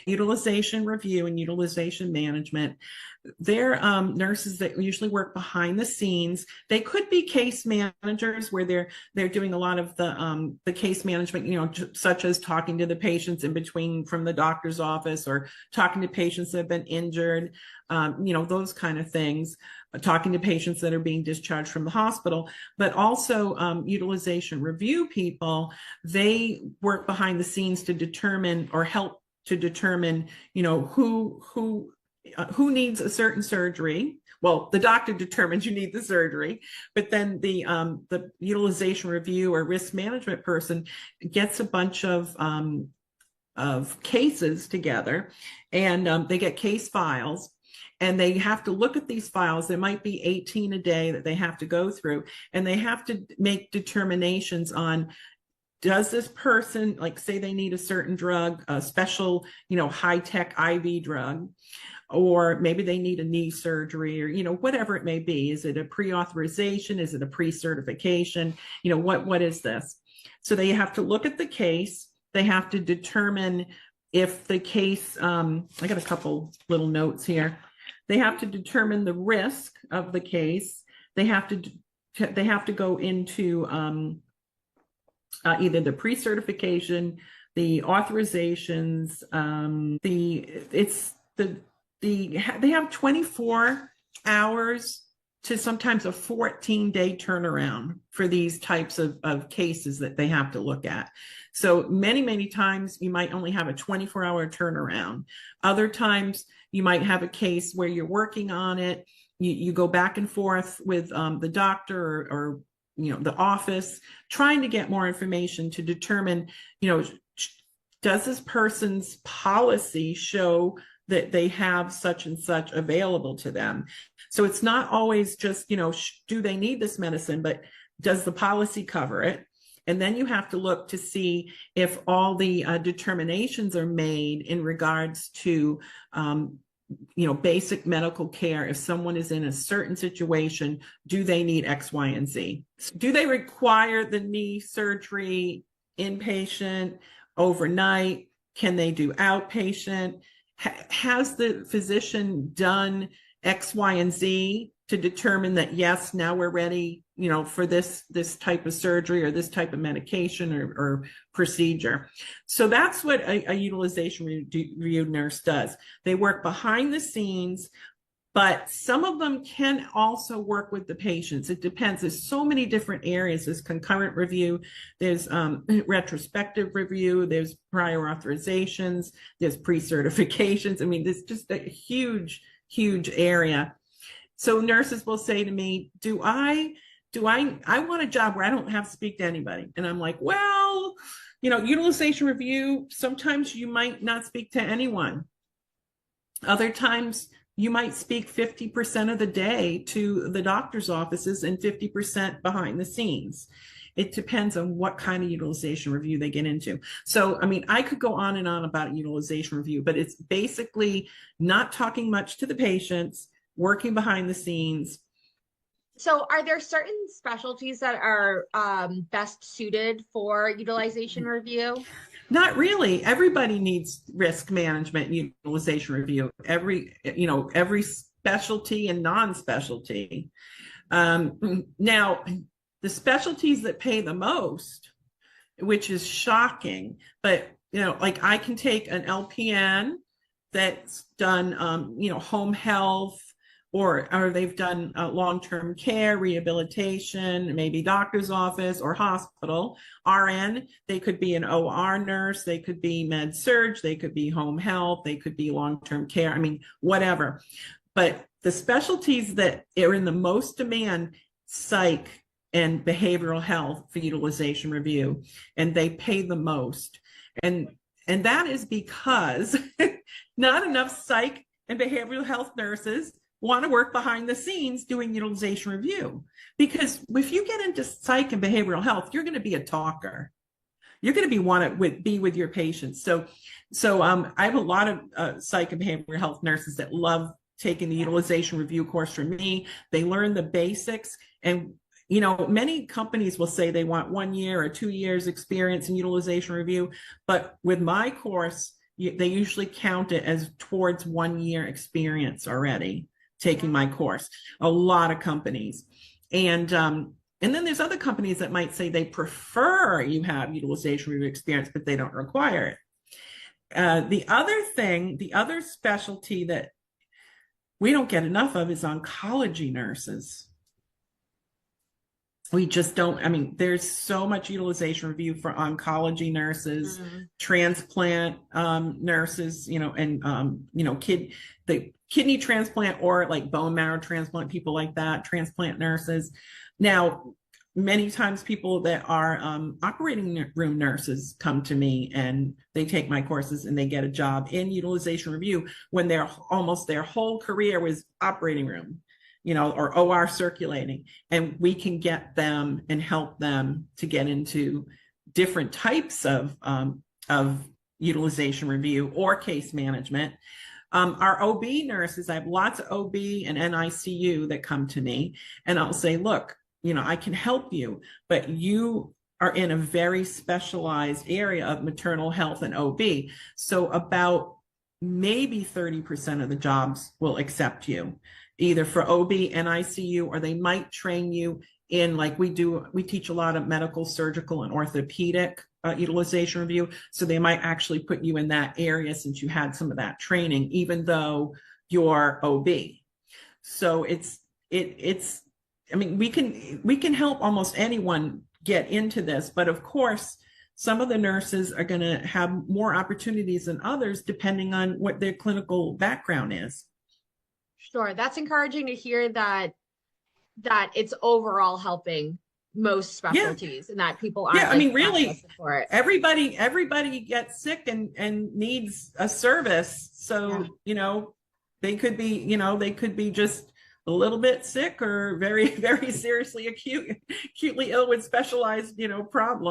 utilization review and utilization management. They're nurses that usually work behind the scenes. They could be case managers where they're doing a lot of the case management, such as talking to the patients in between from the doctor's office, or talking to patients that have been injured, those kind of things, talking to patients that are being discharged from the hospital. But also utilization review people, they work behind the scenes to determine, or help to determine, who needs a certain surgery. Well, the doctor determines you need the surgery, but then the utilization review or risk management person gets a bunch of cases together, and they get case files, and they have to look at these files. There might be 18 a day that they have to go through, and they have to make determinations on, does this person, like, say they need a certain drug, a special, high-tech IV drug, or maybe they need a knee surgery, or, whatever it may be. Is it a pre-authorization? Is it a pre-certification? What is this? So they have to look at the case. They have to determine if the case, I got a couple little notes here. They have to determine the risk of the case. They have to go into either the pre-certification, the authorizations, they have 24 hours to sometimes a 14-day turnaround for these types of cases that they have to look at. So many times you might only have a 24-hour turnaround. Other times you might have a case where you're working on it. You go back and forth with the doctor or the office, trying to get more information to determine, does this person's policy show that they have such and such available to them? So it's not always just, do they need this medicine, but does the policy cover it? And then you have to look to see if all the determinations are made in regards to, basic medical care. If someone is in a certain situation, do they need X, Y, and Z? Do they require the knee surgery inpatient, overnight? Can they do outpatient? Has the physician done X, Y, and Z to determine that, yes, now we're ready, for this type of surgery or this type of medication or procedure? So that's what a utilization review nurse does. They work behind the scenes, but some of them can also work with the patients. It depends. There's so many different areas. There's concurrent review, there's retrospective review, there's prior authorizations, there's pre-certifications. I mean, there's just a huge area. So nurses will say to me, I want a job where I don't have to speak to anybody. And I'm like, well, utilization review, sometimes you might not speak to anyone. Other times you might speak 50% of the day to the doctor's offices and 50% behind the scenes. It depends on what kind of utilization review they get into. So, I could go on and on about utilization review, but it's basically not talking much to the patients, working behind the scenes. So are there certain specialties that are best suited for utilization review? Not really. Everybody needs risk management and utilization review. Every specialty and non-specialty. Now, the specialties that pay the most, which is shocking, but like I can take an LPN that's done home health, or they've done long-term care, rehabilitation, maybe doctor's office or hospital. RN, they could be an OR nurse, they could be med surg, they could be home health, they could be long-term care, whatever. But the specialties that are in the most demand, psych and behavioral health for utilization review, and they pay the most. And that is because not enough psych and behavioral health nurses want to work behind the scenes doing utilization review. Because if you get into psych and behavioral health, you're going to be a talker. You're going to be with your patients. So I have a lot of psych and behavioral health nurses that love taking the utilization review course from me. They learn the basics, and many companies will say they want 1 year or 2 years experience in utilization review, but with my course, they usually count it as towards 1 year experience already taking my course. A lot of companies. And then there's other companies that might say they prefer you have utilization review experience, but they don't require it. The other specialty that we don't get enough of is oncology nurses. We just don't, I mean, there's so much utilization review for oncology nurses, transplant nurses, you know, and, you know, the kidney transplant or like bone marrow transplant, people like that, transplant nurses. Now, many times people that are operating room nurses come to me and they take my courses and they get a job in utilization review when they're almost their whole career was operating room, you know, or OR circulating, and we can get them and help them to get into different types of utilization review or case management. Our OB nurses, I have lots of OB and NICU that come to me, and I'll say, look, you know, I can help you, but you are in a very specialized area of maternal health and OB. So about maybe 30% of the jobs will accept you, either for OB and ICU, or they might train you in, like we teach a lot of medical, surgical, and orthopedic utilization review. So they might actually put you in that area since you had some of that training, even though you're OB. So I mean, we can help almost anyone get into this, but of course, some of the nurses are going to have more opportunities than others, depending on what their clinical background is. Sure. That's encouraging to hear that it's overall helping most specialties and that people aren't I mean, really, for it. Everybody gets sick and needs a service. So, you know, they could be just a little bit sick or very, very seriously acutely ill with specialized, you know, problems.